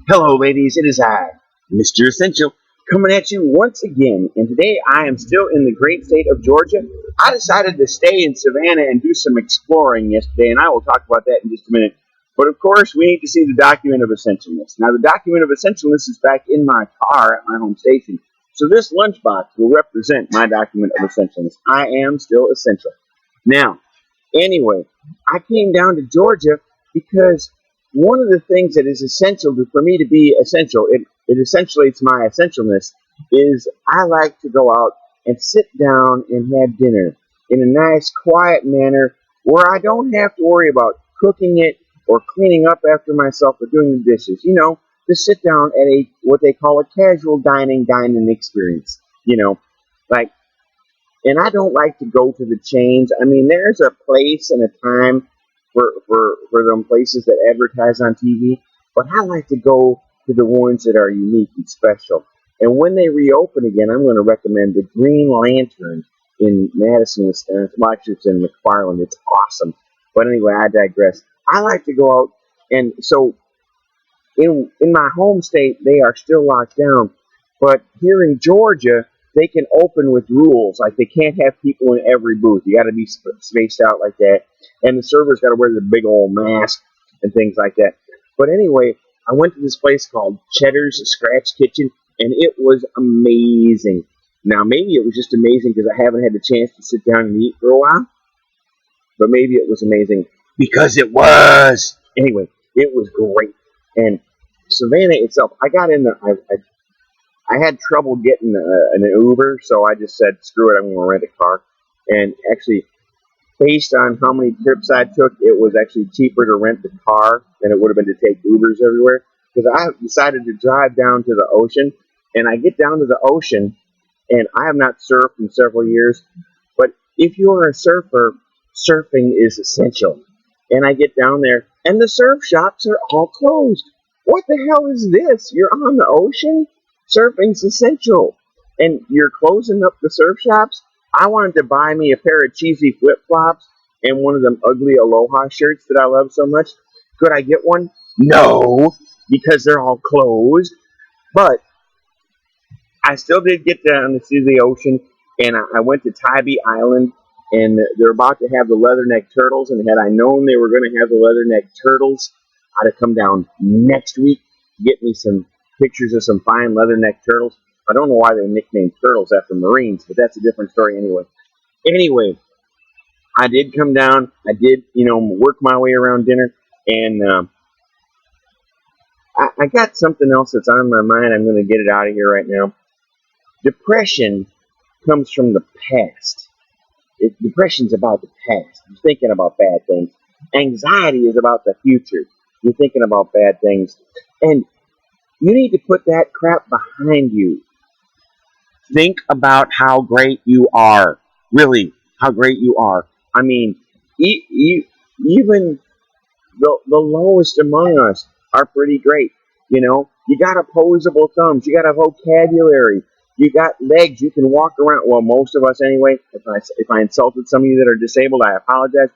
Hello, ladies. It is I, Mr. Essential, coming at you once again. And today I am still in the great state of Georgia. I decided to stay in Savannah and do some exploring yesterday, and I will talk about that in just a minute. But of course, we need to see the document of essentialness. Now, the document of essentialness is back in my car at my home station. So this lunchbox will represent my document of essentialness. I am still essential. Now, anyway, I came down to Georgia because one of the things that is essential for me to be essential, it essentiates my essentialness, is I like to go out and sit down and have dinner in a nice, quiet manner where I don't have to worry about cooking it or cleaning up after myself or doing the dishes. To sit down at a what they call a casual dining experience. Like, and I don't like to go to the chains. I mean, there's a place and a time for them places that advertise on TV, but I like to go to the ones that are unique and special. And when they reopen again, I'm going to recommend the Green Lantern in Madison, Wisconsin. Well, actually, it's in McFarland. It's awesome. But anyway, I digress. I like to go out, and so in my home state, they are still locked down. But here in Georgia, they can open with rules. Like, they can't have people in every booth. You got to be spaced out like that. And the server's got to wear the big old mask and things like that. But anyway, I went to this place called Cheddar's Scratch Kitchen, and it was amazing. Now, maybe it was just amazing because I haven't had the chance to sit down and eat for a while. But maybe it was amazing because it was. Anyway, it was great. And Savannah itself, I got in there. I had trouble getting an Uber, so I just said, screw it, I'm going to rent a car. And actually, based on how many trips I took, it was actually cheaper to rent the car than it would have been to take Ubers everywhere. Because I decided to drive down to the ocean, and I get down to the ocean, and I have not surfed in several years. But if you are a surfer, surfing is essential. And I get down there, and the surf shops are all closed. What the hell is this? You're on the ocean? Surfing's essential. And you're closing up the surf shops? I wanted to buy me a pair of cheesy flip-flops and one of them ugly Aloha shirts that I love so much. Could I get one? No, because they're all closed. But I still did get down to see the ocean, and I went to Tybee Island, and they're about to have the leatherneck turtles, and had I known they were going to have the leatherneck turtles, I'd have come down next week to get me some pictures of some fine leatherneck turtles. I don't know why they're nicknamed turtles after Marines, but that's a different story anyway. Anyway, I did come down. I did, work my way around dinner, and I got something else that's on my mind. I'm going to get it out of here right now. Depression comes from the past. Depression's about the past. You're thinking about bad things. Anxiety is about the future. You're thinking about bad things. And you need to put that crap behind you. Think about how great you are. Really, how great you are. I mean, even the lowest among us are pretty great. You got opposable thumbs. You got a vocabulary. You got legs. You can walk around. Well, most of us anyway. If I insulted some of you that are disabled, I apologize.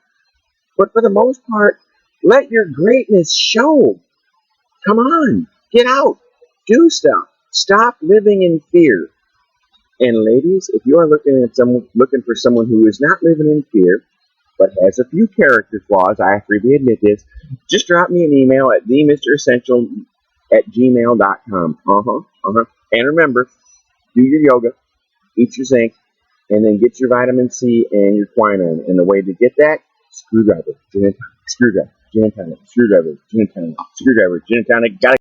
But for the most part, let your greatness show. Come on. Get out. Do stuff. Stop living in fear. And ladies, if you are looking for someone who is not living in fear, but has a few character flaws, I freely admit this, just drop me an email at themressential@gmail.com. And remember, do your yoga, eat your zinc, and then get your vitamin C and your quinine. And the way to get that, screwdriver, gin and tonic, screwdriver, gin and tonic, screwdriver, gin and tonic, screwdriver, gin and tonic. Gotta